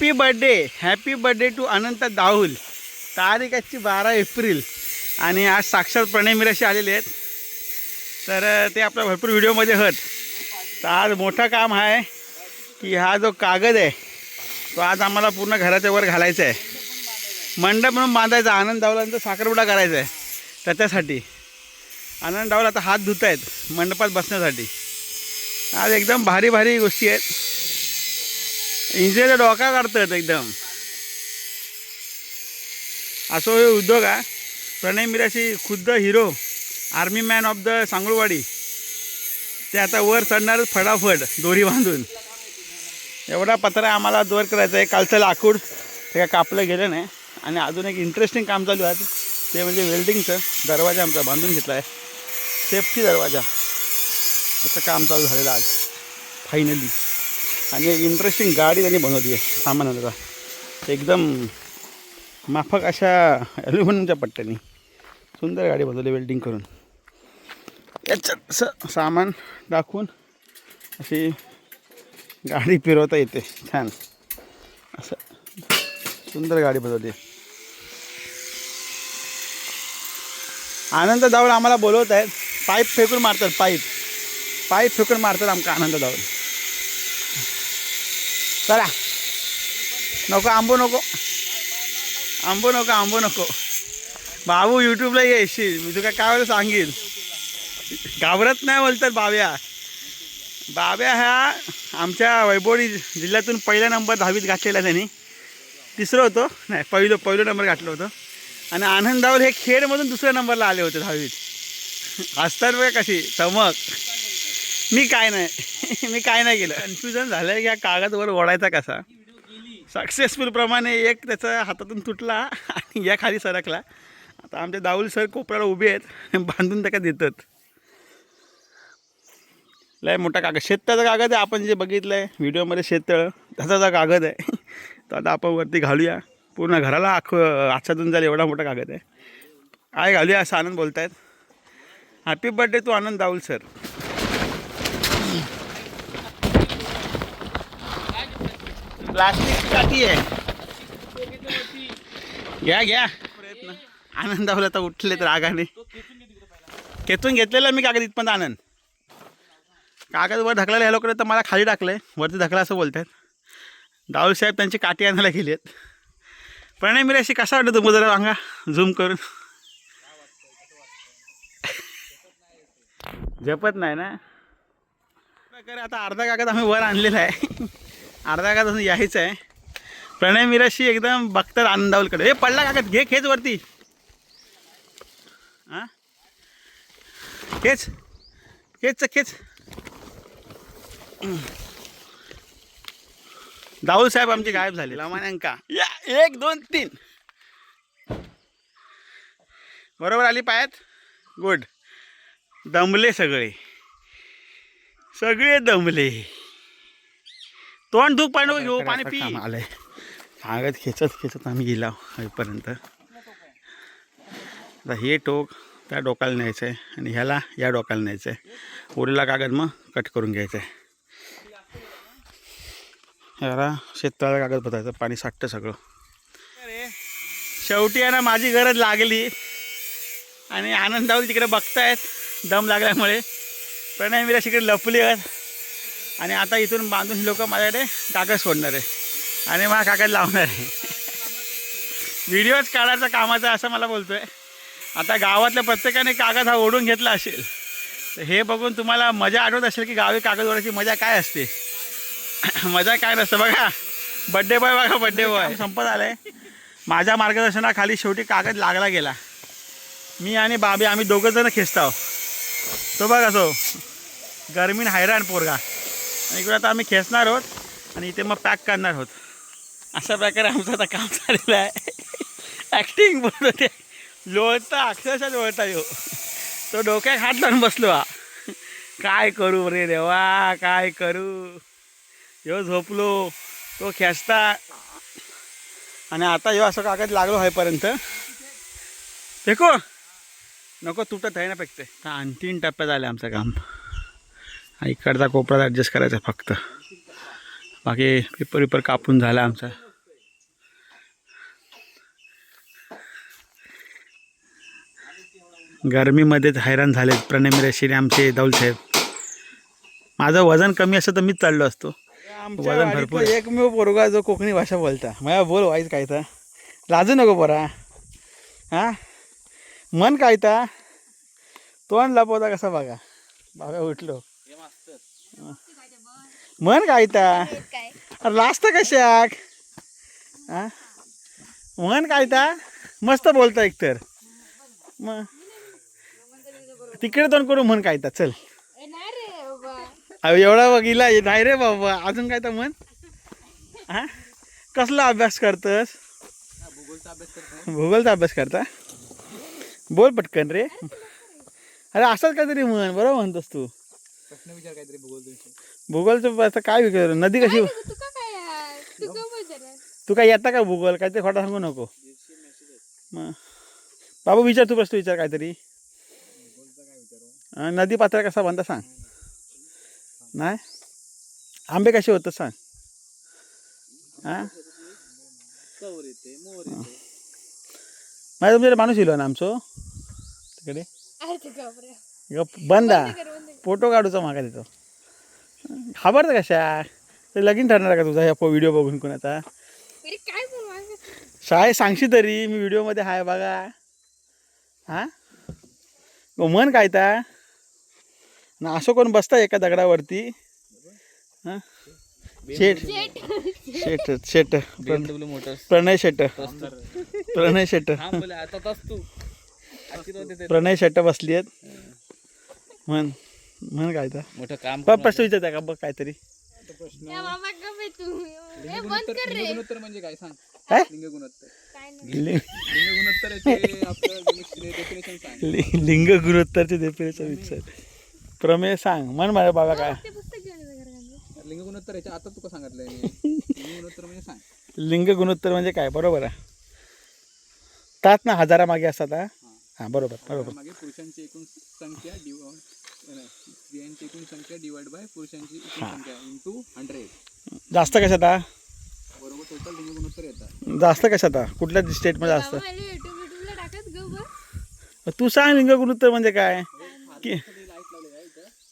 Happy birthday to अनंत दाहुल. तारीख आजची 12 April आणि आज साक्षात प्रणय मिराशी आलेले आहेत. तर ते आपल्या भरपूर व्हिडिओमध्ये आहेत. तर आज मोठं काम आहे की हा जो कागद आहे तो आज आम्हाला पूर्ण घराच्या वर घालायचा आहे. मंडप म्हणून बांधायचा. आनंद दाहुलांचा साखरपुडा करायचा आहे. त्याच्यासाठी आनंद दाहुल आता हात धुत आहेत मंडपात बसण्यासाठी. आज एकदम भारी भारी गोष्टी आहेत. इंजिनियर डोका काढतात एकदम. असो हे उद्योग आहे. प्रणय मिराशी खुद्द hero army man of the Sangulwadi ते आता वर चढणार फटाफट दोरी बांधून. एवढा पत्रा आम्हाला दोर करायचा आहे. कालचं लाकूड ते काय कापलं गेलं नाही. आणि अजून एक इंटरेस्टिंग काम चालू आहे ते म्हणजे वेल्डिंगचं. दरवाजा आमचा बांधून घेतला आहे. सेफ्टी दरवाजा त्याचं काम चालू झालेलं आज फायनली. आणि एक इंटरेस्टिंग गाडी त्यांनी बनवली आहे सामानाचा. एकदम माफक अशा ॲल्युमिनियमच्या पट्ट्याने सुंदर गाडी बनवली वेल्डिंग करून. याच्यात असं सामान टाकून अशी गाडी फिरवता येते. छान असं सुंदर गाडी बनवली. आनंद दाहुल आम्हाला बोलवत आहेत. पाईप फेकून मारतात. पाईप फेकून मारतात आमका आनंद दाहुल. चला नको आंबू नको बाबू यूट्यूबला येशील. मी तुका काय वेळेला सांगेल. घाबरत नाही बोलतात. बाब्या ह्या आमच्या वैभवडी जिल्ह्यातून पहिला नंबर 10वीत घातलेला त्यांनी. तिसरं होतं नाही पहिलं नंबर घातलं होतं. आणि आनंद दाहुल हे खेडमधून दुसऱ्या नंबरला आले होते 10वीत. असतात बघा कशी चमक. मी काय नाही केलं. कन्फ्युजन झालं की हा कागद वर ओढायचा कसा. सक्सेसफुल प्रमाणे एक त्याचा हातातून तुटला आणि या खाली सरकला. आता आमचे दाहुल सर कोपऱ्याला उभे आहेत. बांधून त्याला देतात. लय मोठा कागद शेततळाचा कागद आहे. आपण जे बघितलं आहे व्हिडिओमध्ये शेततळ त्याचा कागद आहे. तर आता आपण वरती घालूया. पूर्ण घराला आच्छादून जाईल एवढा मोठा कागद आहे. काय घालूया असं आनंद बोलत आहेत. Happy birthday to Anand Dahul sir. Plastic काठी आहे. घ्या प्रयत्न. आनंद दाहुल आता उठले तर रागाने. खेचून घेतलेलं मी कागद इथपर्यंत. आनंद कागद वर ढकलायला ह्या लोकांनी तर मला खाली टाकलं आहे. वरती ढकला असं बोलत आहेत. दाहुल साहेब त्यांची काठी आणायला गेली आहेत. प्रणय मिराशी कसा वाटतं तुम्ही जरा सांगा झूम करून. झेपत नाही ना. आता अर्धा कागद आम्ही वर आणलेला आहे. अर्धा कागद अजून यायचं आहे. प्रणय मिराशी एकदम बघतात आनंद दाहुलकडे. हे पडला कागद घे खेच वरती. हां खेच. दाहुल साहेब आमचे गायब झाले. लामान्यांका या 1 2 3 बरोबर आली पायात. गुड. दमले सगळे दमले. तोंड धूप पाणी घेऊ. पाणी पी. आलंय कागद खेचत आम्ही गेला होईपर्यंत. आता हे टोक त्या डोकाला न्यायचं आहे आणि ह्याला या डोकाला न्यायचं आहे. उरलेला कागद मग कट करून घ्यायचं आहे. ह्याला शेततळाला कागद बघायचं. पाणी साठतं सगळं. शेवटी आहे ना माझी गरज लागली. आणि आनंद दाहुल तिकडे बघतायत दम लागल्यामुळे. प्रणय मिराशीकडे लपली आहेत. आणि आता इथून बांधून ही लोक माझ्याकडे कागद सोडणार आहे आणि मला कागद लावणार आहे. व्हिडिओज काढायचा कामाचा असं मला बोलतो आहे. आता गावातल्या प्रत्येकाने कागद हा ओढून घेतला असेल तर हे बघून तुम्हाला मजा आठवत असेल की गावी कागद ओढायची मजा काय असते. मजा काय नसतं बघा. बड्डे बॉय संपत आलं आहे. माझ्या मार्गदर्शनाखाली शेवटी कागद लागला गेला. मी आणि बाबी आम्ही दोघंजणं खेचतो आहोत. तो बघा तो गरमीन हैराण पोरगा. आणि इकडे आता आम्ही खेचणार आहोत आणि इथे मग पॅक करणार आहोत. अशा प्रकारे आमचं आता काम चाललेलं आहे. ॲक्टिंग बोलतो ते लोळता अक्षरशः लोळता येऊ. तो डोक्यात हात लावून बसलो. काय करू रे देवा काय करू. ह्यो झोपलो तो खेचता आणि आता ह्यो असं कागद लागलो होईपर्यंत फेको नको तुटत आहे ना फेकते. तर 3 टप्प्यात आले आमचं काम. इकडचा कोपरा ॲडजस्ट करायचा फक्त. बाकी पेपर कापून झाला आमचा. गरमीमध्येच हैराण झालेत प्रणय मिराशीने आमचे दौल साहेब. माझं वजन कमी असतं तर मीच चाललो असतो. वजन भरपूर. एकमेव पोरगा जो कोकणी भाषा बोलता मला बोल वाईच काय तर लाजू नको पोरा. हां मन काय ता तोंड लपवता कसा बघा बाबा उठलो. मन काय ता लाजत कशाक. हां मन काय ता मस्त बोलता एकतर मग तिकडे तोंड करू मन काय ता चल. एवढा बघिला नाही रे बाबा अजून काय तर म्हण. हा कसला अभ्यास करतस. भूगोलचा अभ्यास करता बोल पटकन रे. अरे असंच काहीतरी म्हण बरोबर म्हणतोस तू. प्रश्न विचार काहीतरी भूगोलचं आता काय विचार नदी कशी. तू काय येता का भूगोल काहीतरी खोटा सांगू नको. मग बाबू विचार तू प्रश्न विचार काहीतरी. नदी पात्र कसा बनता सांग. नाही आंबे कसे होतं सांग. हां माझ्या तुमच्याकडे माणूस येलो ना आमचो तिकडे बंदा फोटो काढूचा मागा देतो. खबर कशा ते लगीन ठरणार का तुझा ह्या व्हिडिओ बघून कोणाचा. शाळेत सांगशी तरी मी व्हिडिओमध्ये हाय बघा. हां मन काय ता ना असं कोण बसता एका दगडावरती. हां शेट शेट शेट प्रणय शेट प्रणय शेट प्रणय शेट बसली आहेत. म्हण म्हण काय तर मोठं काम प्रश्न विचारता का बघ काहीतरी. लिंगगुणोत्तर म्हणजे काय सांग. काय लिंग गुणोत्तरचे डेफिनेशन विचार प्रमेय सांग म्हण माझ्या बाबा काय. लिंग गुणोत्तर याच्या आता तुका सांगितलंय लिंग गुणोत्तर म्हणजे सांग. लिंग गुणोत्तर म्हणजे काय बरोबर आहे. तात ना हजारा मागे असतात. हां बरोबर बरोबर. मागे पुरुषांची एकूण संख्या स्त्रियांची एकूण संख्या डिवाइड बाय पुरुषांची एकूण संख्या इंटू 100. जास्त कशात बरोबर टोटल लिंग गुणोत्तर येतात. जास्त कशात कुठल्या स्टेटमध्ये असतं. तू सांग लिंग गुणोत्तर म्हणजे काय की.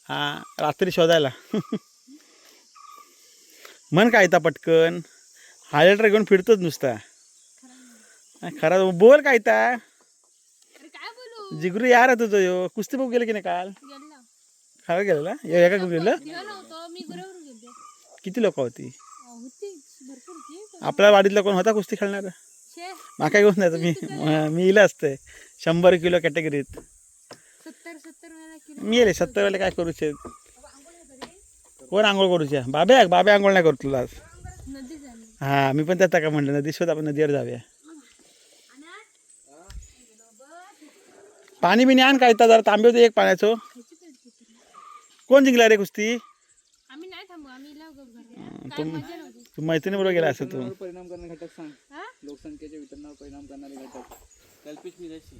हां रात्री शोधायला मन काय ता पटकन हायलायटर घेऊन फिरतोच नुसता. खरा बोल काय ता जिगरू यार तुझं यो कुस्ती बघू गेलं की नाही काल. खरं गेलं एका गेलं. किती लोक होती आपल्या वाडीतला कोण होता कुस्ती खेळणार. माका घेऊन जायचं मी इला असतंय 100 किलो कॅटेगरीत. मी येले 70 वाले काय करूचे. कोण आंघोळ करूच्या बाबे बाबे आंघोळ नाही करू तुला. हां मी पण त्यात का म्हटलं नदी शोध आपण नदीवर जाऊया. पाणी बिणी आण काय जरा तांबे होते एक पाण्याचं. कोण जिंकला रे कुस्ती. तू मैत्रिणी बरोबर गेला असं तू. परिणाम करणारे घटक सांग. लोकसंख्येच्या वितरणावर परिणाम करणारे घटक. कल्पित मिराशी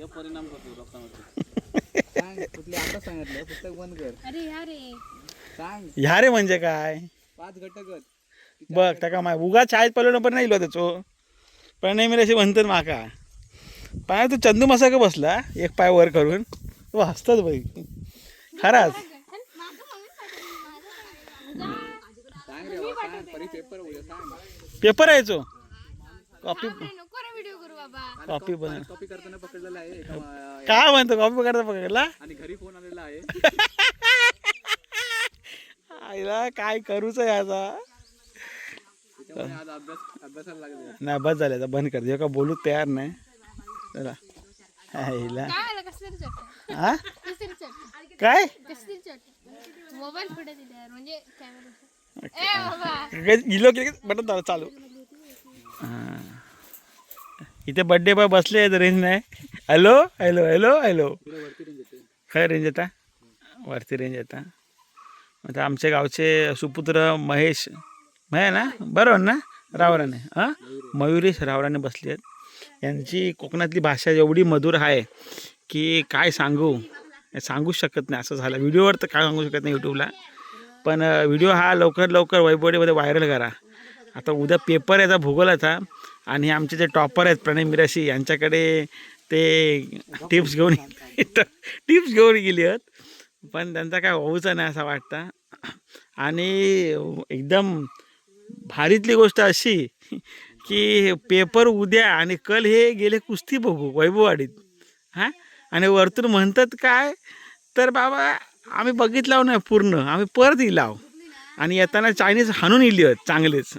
या परिणाम करतो लोकांवर. सांग कुठले आता सांगितलं पुस्तक बंद कर. सांग ह्या रे म्हणजे काय. 5 घटक बघ त्या माय उगा शाळेत पडलो पण नाही त्याचो पण नाही मी असे म्हणतात माका. पाय तू चंदू मसा का बसला एक पाय वर करून तो हसतात बाई खराच. पेपर यायचो कॉपी कॉपी बन कॉपी करताना पकडलेला आहे. काय म्हणतो कॉपी करता पकडला आणि घरी फोन आलेला आहे. आईला काय करूच याचा. आज अभ्यासाला लागले नाही बस झाले आता बंद कर दे का बोलू तयार नाही. चला आईला हा काय गेलो की बटन दादा चालू. हां इथे बड्डे बॉय बसले रेंज नाही. हॅलो हॅलो हॅलो हॅलो काय रेंज येता वरती रेंज येता. आता आमच्या गावचे सुपुत्र महेश ना बरोबर ना रावराने हां मयुरेश रावराने बसले आहेत. यांची कोकणातली भाषा एवढी मधुर आहे की काय सांगूच शकत नाही असं झालं. व्हिडिओवर तर काय सांगू शकत नाही यूट्यूबला. पण व्हिडिओ हा लवकर वैभवडीमध्ये व्हायरल करा. आता उद्या पेपर याचा भूगोलाचा आणि आमचे जे टॉपर आहेत प्रणय मिराशी यांच्याकडे ते टिप्स घेऊन गेली आहेत पण त्यांचा काय होऊचा नाही असं वाटतं. आणि एकदम भारीतली गोष्ट अशी की पेपर उद्या आणि कल हे गेले कुस्ती बघू वैभववाडीत. हां आणि वरतून म्हणतात काय तर बाबा आम्ही बघितलं नाही पूर्ण, आम्ही परत इलाव आणि येताना चायनीज हाणून इली आहेत चांगलेच.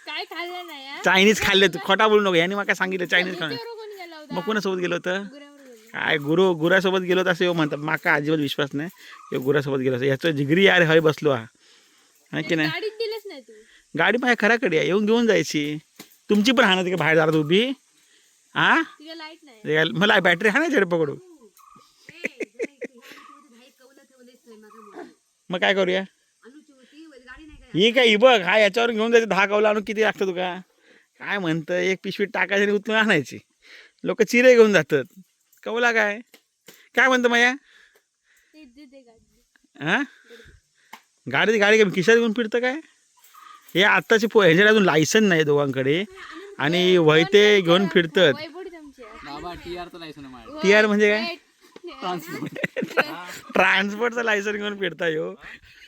काय खाल्लं नाही हा? चायनीज खाल्ले तू खोटा बोलू नको, यांनी मला काय सांगितलं चायनीज खाणं. बरोबर कोण गेला होता? मग कोणासोबत गेलो होतं? गुरावर गेला. काय गुरासोबत गेलो तर असं येऊ म्हणतात, माका अजिबात विश्वास नाही हे गुरासोबत गेलो असं. याचं जिगरी यार हय बसलो हा की नाही. गाडीत दिलंच नाही तू. गाडी माझ्या खराकडे आहे, येऊन घेऊन जायची. तुमची पण हाणत का बाहेर दारात उभी? हां तिला लाईट नाही. मला बॅटरी हा नाही झेड पकडू. मग काय करूया ही काय ही बघ हा याच्यावर घेऊन जायचं 10 कवला आणून किती लागतं तुका काय म्हणतं. एक पिशवी टाकायची आणि उचलून आणायची. लोक चिरे घेऊन जातात कवला काय काय म्हणतं माया. ते दे गाडी. हां गाडी काय खिशात घेऊन फिरतं काय. हे आत्ताचे ह्याच्यात अजून लायसन नाही दोघांकडे आणि वैते घेऊन फिरतात. वैभवडी तुमची आहे. बाबा TR लायसन आहे माझ्या. TR म्हणजे काय. ट्रान्सपोर्ट. ट्रान्सपोर्टचं लायसन घेऊन फिरता येऊ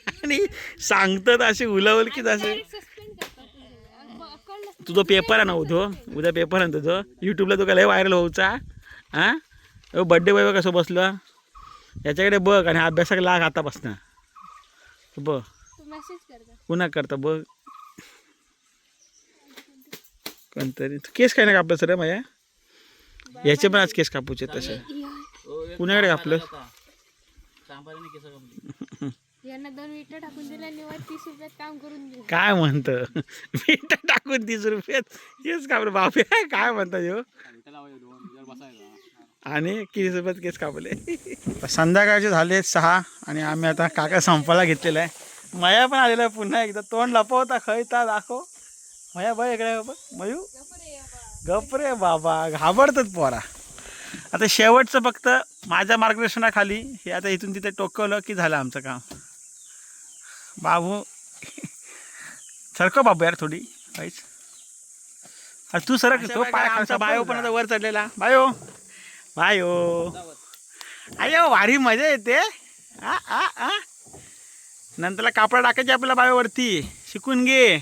आणि सांगतात असे उलावलकीच असे. सस्पेंड करतात तुझं. अक्कल तुझं पेपर आहे ना उद्या पेपर आहे तुझं यूट्यूबला तुका लय व्हायरल होऊचा. हां बड्डे बॉय कसं बसलं याच्याकडे बघ आणि अभ्यासाला लाग आतापासून बघ तू मेसेज करता. पुन्हा करता बघ कोणतरी. केस काय नाही कापलं सर माझ्या याचे पण आज केस कापूचे तसे कुणाकडे कापलं. यांना 2 विटा टाकून दिल्या आणि वर 30 रुपयात काम करून दिलं. काय म्हणतं मीठ टाकून 30 रुपयात केस कापले बापे काय म्हणतात ह्यो. आणि 30 रुपयात केस कापले. संध्याकाळचे झाले 6 आणि आम्ही आता काका संपायला घेतलेला आहे. मया पण आलेला आहे पुन्हा एकदा. तोंड लपवता खयता दाखव मया बघ इकडे बघ मयू गपरे बाबा घाबरतात पोरा. आता शेवटचं फक्त माझ्या मार्गदर्शनाखाली हे आता इथून तिथे टोकवलं की झालं आमचं काम. बाबू सरकव बाबू यार थोडी काहीच. अरे तू सरक तो पाय आमचा बायो पण आता वर चढलेला. बायो अयो भारी मजा येते. आ नंतरला कापडा टाकायचे आपल्याला बायोवरती शिकून घे.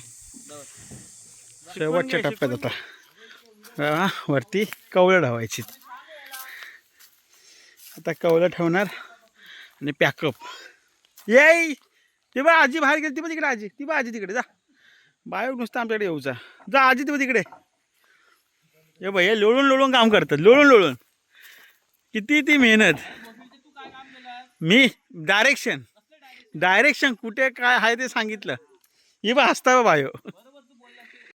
शेवटच्या टप्प्यात आता वरती कवलं ठेवायची. आता कवलं ठेवणार आणि पॅकअप. येई ते बा आजी बाहेर गेली. ती बा तिकडे आजी. ती बा आजी तिकडे जा. बायो नुसतं आमच्याकडे येऊचा. जा आजी ती बा तिकडे. हे बाई हे लोळून काम करतात. लोळून किती ती मेहनत. मी डायरेक्शन कुठे काय आहे ते सांगितलं. ही बा हसता बा बायो.